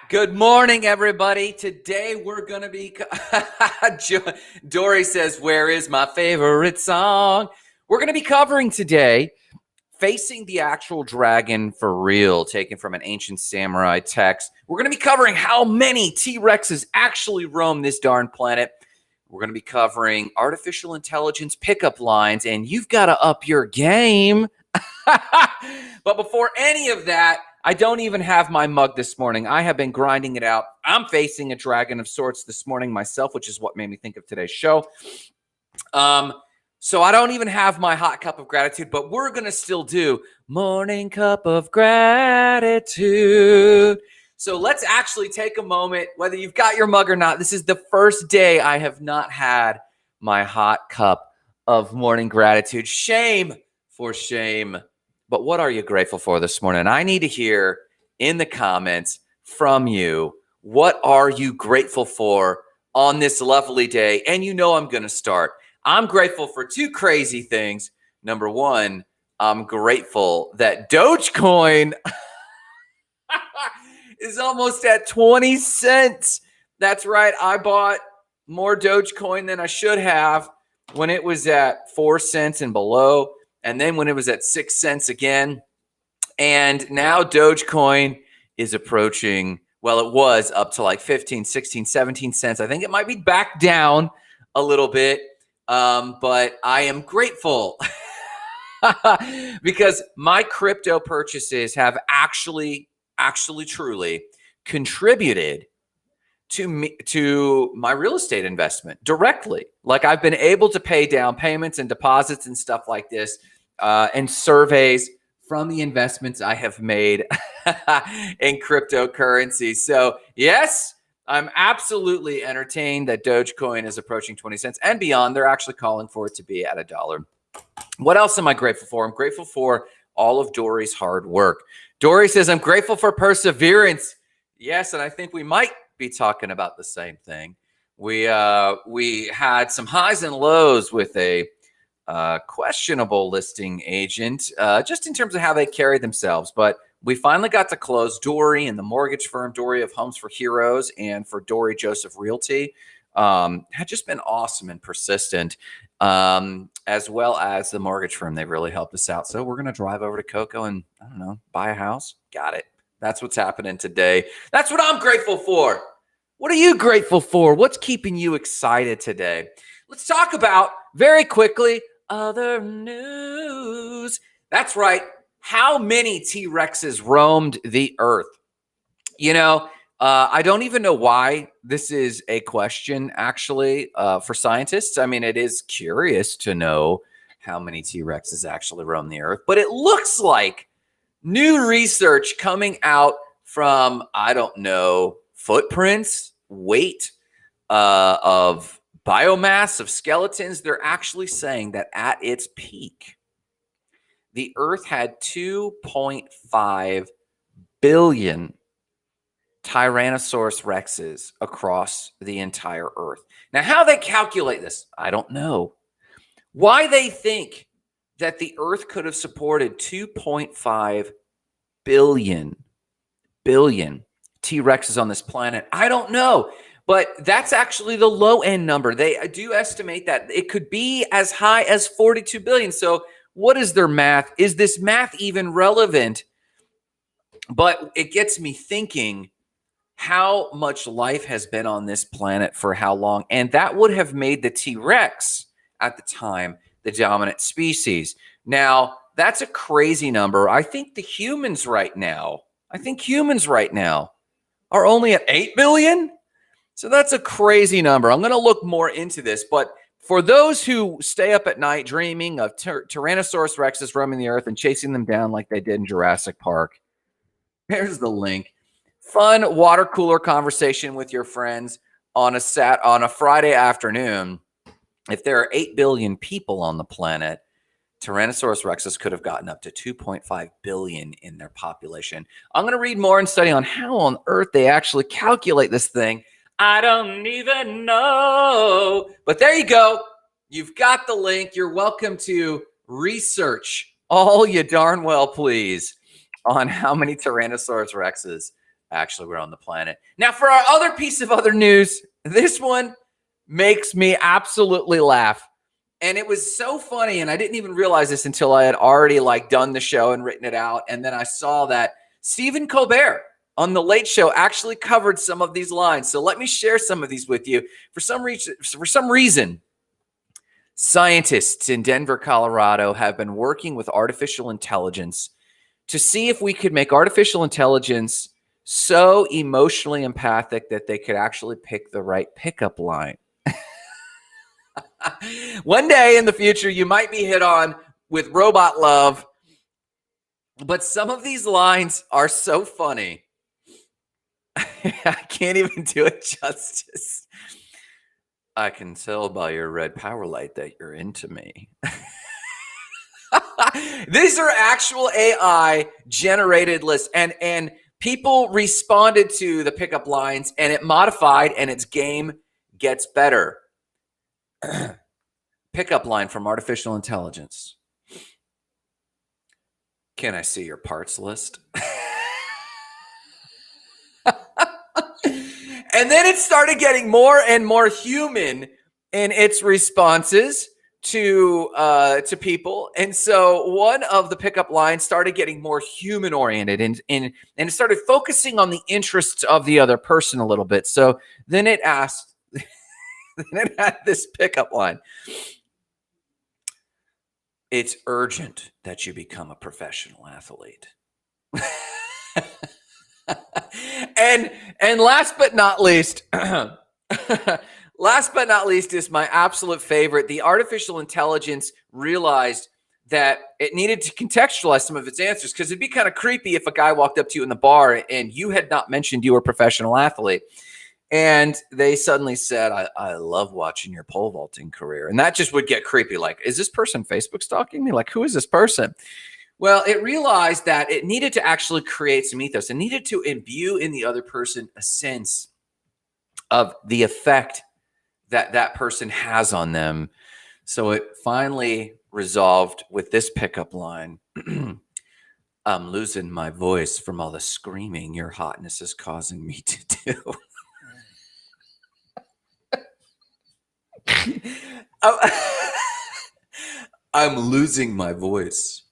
Good morning, everybody. Today we're going to be... Dory says, where is my favorite song? We're going to be covering today Facing the Actual Dragon for Real, taken from an ancient samurai text. We're going to be covering how many T-Rexes actually roam this darn planet. We're going to be covering artificial intelligence pickup lines, and you've got to up your game. But before any of that, I don't even have my mug this morning. I have been grinding it out. I'm facing a dragon of sorts this morning myself, which is what made me think of today's show. So I don't even have my hot cup of gratitude, but we're going to still do morning cup of gratitude. So let's actually take a moment, whether you've got your mug or not. This is the first day I have not had my hot cup of morning gratitude. Shame for shame. But what are you grateful for this morning? I need to hear in the comments from you. What are you grateful for on this lovely day? And you know I'm going to start. I'm grateful for two crazy things. Number one, I'm grateful that Dogecoin is almost at 20 cents. That's right. I bought more Dogecoin than I should have when it was at 4 cents and below. And then when it was at 6 cents again. And now Dogecoin is approaching, well, it was up to like 15, 16, 17 cents. I think it might be back down a little bit. But I am grateful because my crypto purchases have actually truly contributed to my real estate investment directly. Like I've been able to pay down payments and deposits and stuff like this, and surveys from the investments I have made in cryptocurrency. So yes, I'm absolutely entertained that Dogecoin is approaching 20 cents and beyond. They're actually calling for it to be at $1. What else am I grateful for? I'm grateful for all of Dory's hard work. Dory says, I'm grateful for perseverance. Yes, and I think we might be talking about the same thing. We had some highs and lows with a questionable listing agent, just in terms of how they carry themselves. But we finally got to close. Dory and the mortgage firm, Dory of Homes for Heroes, and for Dory Joseph Realty, had just been awesome and persistent, as well as the mortgage firm. They really helped us out. So we're going to drive over to Cocoa and, I don't know, buy a house. Got it. That's what's happening today. That's what I'm grateful for. What are you grateful for? What's keeping you excited today? Let's talk about, very quickly, other news. That's right. How many T-Rexes roamed the earth? You know, I don't even know why this is a question, actually, for scientists. I mean, it is curious to know how many T-Rexes actually roam the earth, but it looks like new research coming out from, I don't know, footprints, weight of biomass of skeletons. They're actually saying that at its peak, the Earth had 2.5 billion Tyrannosaurus Rexes across the entire Earth. Now, how they calculate this, I don't know. Why they think that the Earth could have supported 2.5 billion T-Rexes on this planet, I don't know. But that's actually the low end number. They do estimate that it could be as high as 42 billion. So what is their math? Is this math even relevant? But it gets me thinking how much life has been on this planet for how long. And that would have made the T-Rex at the time the dominant species. Now, that's a crazy number. I think humans right now are only at 8 billion. So that's a crazy number. I'm going to look more into this. But for those who stay up at night dreaming of Tyrannosaurus Rexes roaming the earth and chasing them down like they did in Jurassic Park, here's the link. Fun water cooler conversation with your friends on a Friday afternoon. If there are 8 billion people on the planet, Tyrannosaurus Rexes could have gotten up to 2.5 billion in their population. I'm going to read more and study on how on earth they actually calculate this thing. I don't even know. But there you go. You've got the link. You're welcome to research all you darn well please. on how many Tyrannosaurus Rexes actually were on the planet. Now, for our other piece of other news, this one makes me absolutely laugh. And it was so funny, and I didn't even realize this until I had already done the show and written it out. And then I saw that Stephen Colbert on The Late Show actually covered some of these lines. So let me share some of these with you. For some reason, scientists in Denver, Colorado have been working with artificial intelligence to see if we could make artificial intelligence so emotionally empathic that they could actually pick the right pickup line. One day in the future, you might be hit on with robot love, but some of these lines are so funny. I can't even do it justice. I can tell by your red power light that you're into me. These are actual AI generated lists, and people responded to the pickup lines, and it modified, and its game gets better. Pickup line from artificial intelligence. Can I see your parts list? And then it started getting more and more human in its responses to people. And so one of the pickup lines started getting more human oriented, and it started focusing on the interests of the other person a little bit. So then it asked, then it had this pickup line. It's urgent that you become a professional athlete. and last but not least, is my absolute favorite. The artificial intelligence realized that it needed to contextualize some of its answers, because it'd be kind of creepy if a guy walked up to you in the bar and you had not mentioned you were a professional athlete. And they suddenly said, I love watching your pole vaulting career. And that just would get creepy. Like, is this person Facebook stalking me? Like, who is this person? Well, it realized that it needed to actually create some ethos. It needed to imbue in the other person a sense of the effect that that person has on them. So it finally resolved with this pickup line. I'm losing my voice from all the screaming your hotness is causing me to do. I'm losing my voice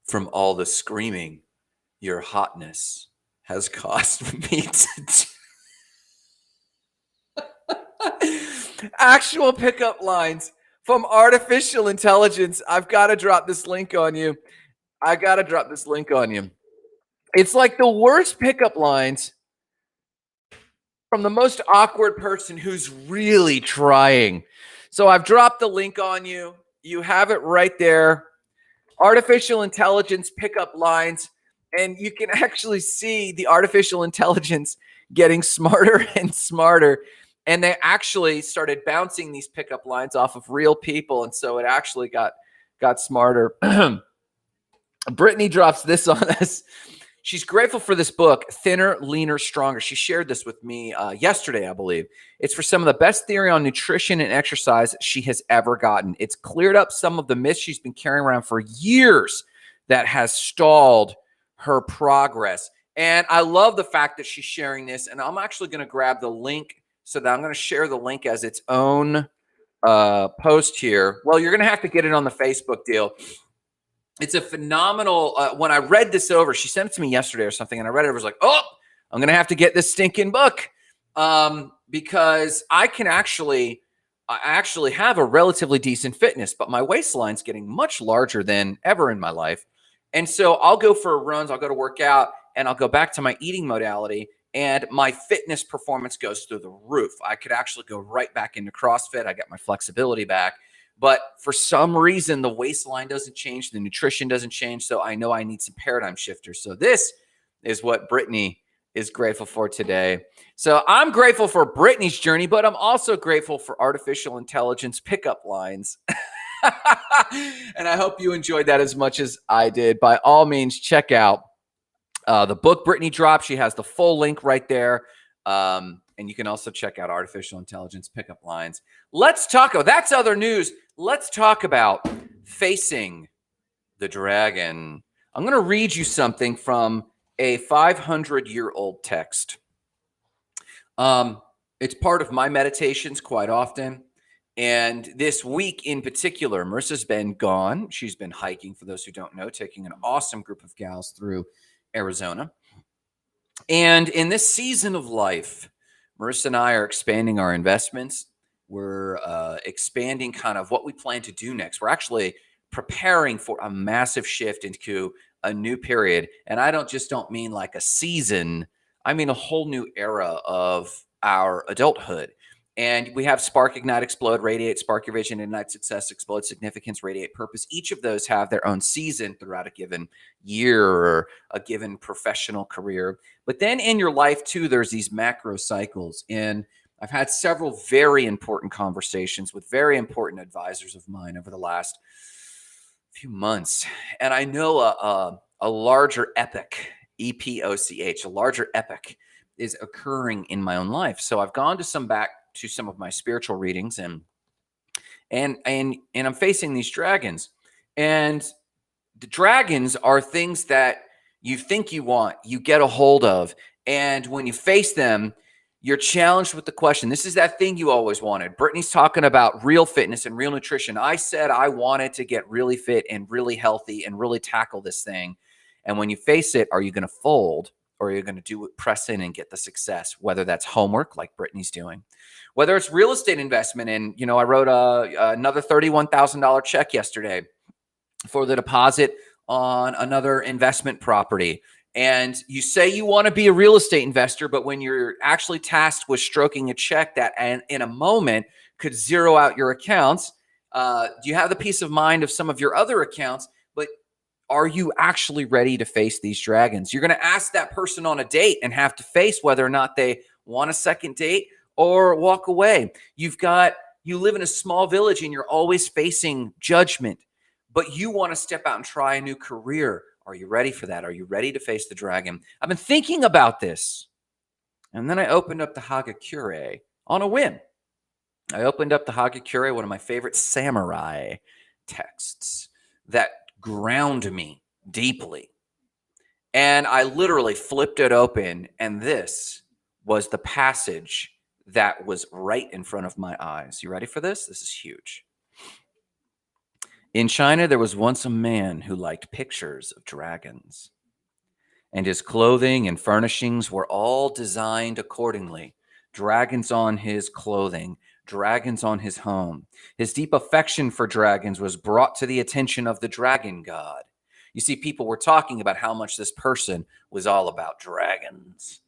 from all the screaming your hotness has caused me to do. Actual pickup lines from artificial intelligence. I've got to drop this link on you. It's like the worst pickup lines from the most awkward person who's really trying. So I've dropped the link on you. You have it right there. Artificial intelligence pickup lines. And you can actually see the artificial intelligence getting smarter and smarter. And they actually started bouncing these pickup lines off of real people. And so it actually got smarter. Brittany drops this on us. She's grateful for this book, Thinner, Leaner, Stronger. She shared this with me yesterday, I believe. It's for some of the best theory on nutrition and exercise she has ever gotten. It's cleared up some of the myths she's been carrying around for years that has stalled her progress. And I love the fact that she's sharing this. And I'm actually going to grab the link so that I'm going to share the link as its own post here. Well, you're going to have to get it on the Facebook deal. It's a phenomenal, when I read this over, she sent it to me yesterday or something, and I read it, I was like, oh, I'm going to have to get this stinking book because I actually have a relatively decent fitness, but my waistline's getting much larger than ever in my life. And so I'll go for runs, I'll go to work out, and I'll go back to my eating modality, and my fitness performance goes through the roof. I could actually go right back into CrossFit. I got my flexibility back. But for some reason, the waistline doesn't change. The nutrition doesn't change. So I know I need some paradigm shifters. So this is what Brittany is grateful for today. So I'm grateful for Brittany's journey, but I'm also grateful for artificial intelligence pickup lines. And I hope you enjoyed that as much as I did. By all means, check out the book Brittany dropped. She has the full link right there. And you can also check out artificial intelligence pickup lines. Let's talk about, that's other news. Let's talk about facing the dragon. I'm going to read you something from a 500-year-old text. It's part of my meditations quite often. And this week in particular, Marissa's been gone. She's been hiking, for those who don't know, taking an awesome group of gals through Arizona. And in this season of life, Marissa and I are expanding our investments. We're expanding kind of what we plan to do next. We're actually preparing for a massive shift into a new period. And I don't mean like a season. I mean a whole new era of our adulthood. And we have Spark, Ignite, Explode, Radiate, Spark Your Vision, Ignite Success, Explode Significance, Radiate Purpose. Each of those have their own season throughout a given year or a given professional career. But then in your life too, there's these macro cycles. And I've had several very important conversations with very important advisors of mine over the last few months. And I know a larger epic, EPOCH, a larger epic is occurring in my own life. So I've gone to some of my spiritual readings and I'm facing these dragons. And the dragons are things that you think you want, you get a hold of. And when you face them, you're challenged with the question. This is that thing you always wanted. Brittany's talking about real fitness and real nutrition. I said I wanted to get really fit and really healthy and really tackle this thing. And when you face it, are you going to fold or are you going to press in and get the success? Whether that's homework like Brittany's doing, whether it's real estate investment. And, I wrote another $31,000 check yesterday for the deposit on another investment property. And you say you want to be a real estate investor, but when you're actually tasked with stroking a check that in a moment could zero out your accounts, you have the peace of mind of some of your other accounts, but are you actually ready to face these dragons? You're going to ask that person on a date and have to face whether or not they want a second date or walk away. You live in a small village and you're always facing judgment, but you want to step out and try a new career. Are you ready for that? Are you ready to face the dragon? I've been thinking about this. And then I opened up the Hagakure on a whim. I opened up the Hagakure, one of my favorite samurai texts that ground me deeply. And I literally flipped it open, and this was the passage that was right in front of my eyes. You ready for this? This is huge. In China, there was once a man who liked pictures of dragons, and his clothing and furnishings were all designed accordingly. Dragons on his clothing, dragons on his home. His deep affection for dragons was brought to the attention of the dragon god. You see, people were talking about how much this person was all about dragons.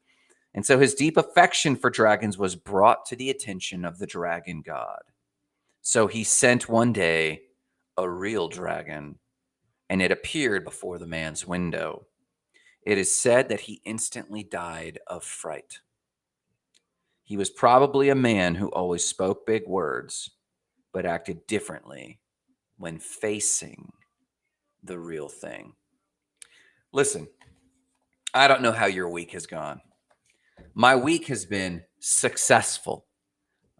And so his deep affection for dragons was brought to the attention of the dragon god. So he sent one day a real dragon, and it appeared before the man's window. It is said that he instantly died of fright. He was probably a man who always spoke big words, but acted differently when facing the real thing. Listen, I don't know how your week has gone. My week has been successful.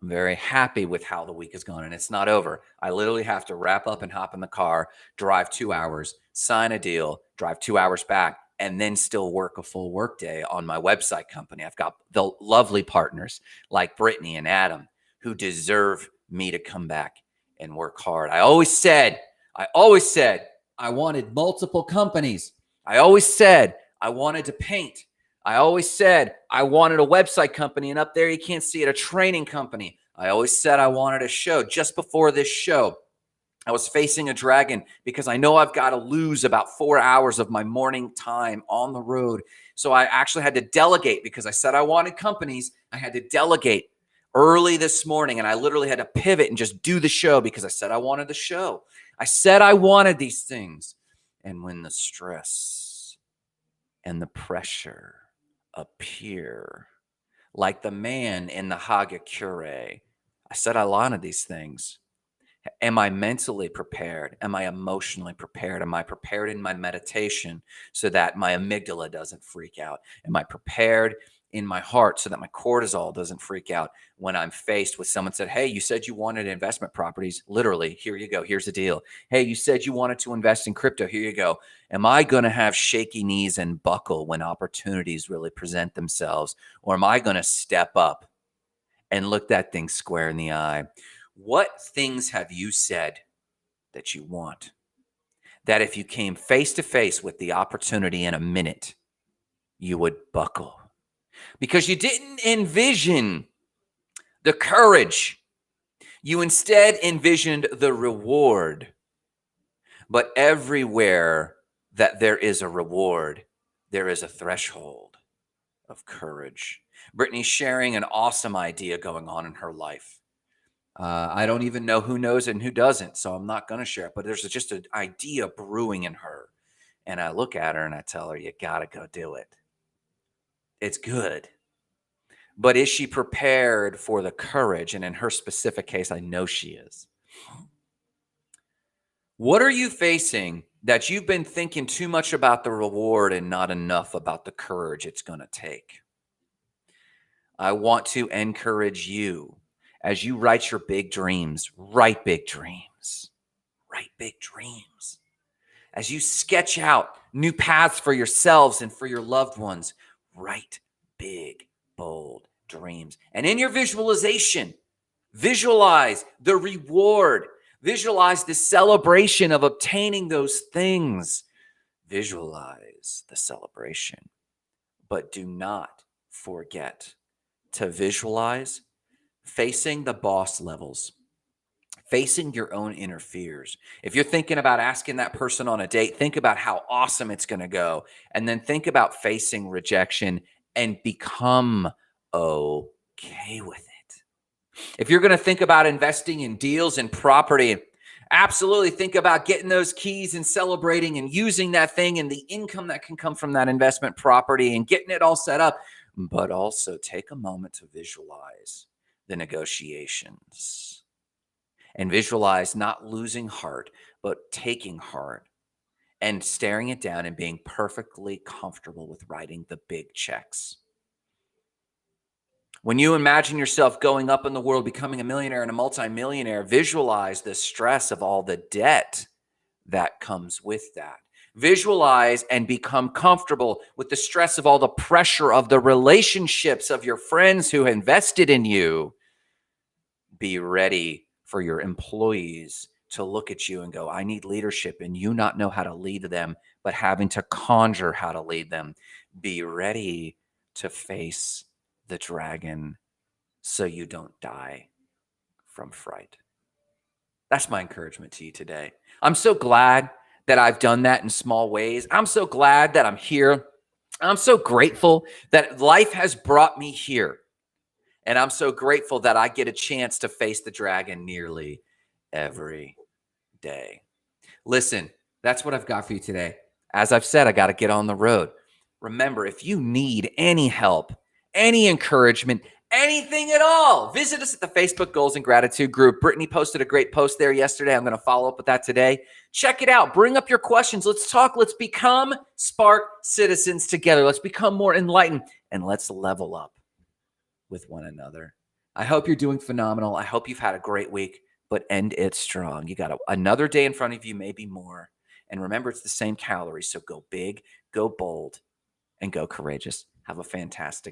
I'm very happy with how the week has gone, and it's not over. I literally have to wrap up and hop in the car, drive 2 hours, sign a deal, drive 2 hours back, and then still work a full workday on my website company. I've got the lovely partners like Brittany and Adam who deserve me to come back and work hard. I always said I wanted multiple companies. I always said I wanted to paint. I always said I wanted a website company, and up there you can't see it, a training company. I always said I wanted a show. Just before this show, I was facing a dragon because I know I've got to lose about 4 hours of my morning time on the road. So I actually had to delegate because I said I wanted companies. I had to delegate early this morning, and I literally had to pivot and just do the show because I said I wanted the show. I said I wanted these things. And when the stress and the pressure appear like the man in the Hagakure, I said I wanted these things. Am I mentally prepared? Am I emotionally prepared? Am I prepared in my meditation so that my amygdala doesn't freak out? Am I prepared in my heart so that my cortisol doesn't freak out when I'm faced with someone said, hey, you said you wanted investment properties. Literally, here you go. Here's the deal. Hey, you said you wanted to invest in crypto. Here you go. Am I going to have shaky knees and buckle when opportunities really present themselves? Or am I going to step up and look that thing square in the eye? What things have you said that you want, that if you came face to face with the opportunity in a minute, you would buckle? Because you didn't envision the courage. You instead envisioned the reward. But everywhere that there is a reward, there is a threshold of courage. Brittany's sharing an awesome idea going on in her life. I don't even know who knows it and who doesn't, so I'm not going to share it. But there's just an idea brewing in her. And I look at her and I tell her, you got to go do it. It's good. But is she prepared for the courage? And in her specific case, I know she is. What are you facing that you've been thinking too much about the reward and not enough about the courage it's going to take? I want to encourage you as you write your big dreams, write big dreams, write big dreams. As you sketch out new paths for yourselves and for your loved ones, write big, bold dreams. And in your visualization, visualize the reward. Visualize the celebration of obtaining those things. Visualize the celebration. But do not forget to visualize facing the boss levels, facing your own inner fears. If you're thinking about asking that person on a date, think about how awesome it's going to go. And then think about facing rejection and become okay with it. If you're going to think about investing in deals and property, absolutely think about getting those keys and celebrating and using that thing and the income that can come from that investment property and getting it all set up. But also take a moment to visualize the negotiations and visualize not losing heart, but taking heart and staring it down and being perfectly comfortable with writing the big checks. When you imagine yourself going up in the world, becoming a millionaire and a multimillionaire, visualize the stress of all the debt that comes with that. Visualize and become comfortable with the stress of all the pressure of the relationships of your friends who invested in you. Be ready for your employees to look at you and go, I need leadership, and you not know how to lead them, but having to conjure how to lead them. Be ready to face the dragon so you don't die from fright. That's my encouragement to you today. I'm so glad that I've done that in small ways. I'm so glad that I'm here. I'm so grateful that life has brought me here. And I'm so grateful that I get a chance to face the dragon nearly every day. Listen, that's what I've got for you today. As I've said, I got to get on the road. Remember, if you need any help, any encouragement, anything at all, visit us at the Facebook Goals and Gratitude group. Brittany posted a great post there yesterday. I'm going to follow up with that today. Check it out. Bring up your questions. Let's talk. Let's become Spark citizens together. Let's become more enlightened, and let's level up with one another. I hope you're doing phenomenal. I hope you've had a great week, but end it strong. You got another day in front of you, maybe more. And remember, it's the same calories. So go big, go bold, and go courageous. Have a fantastic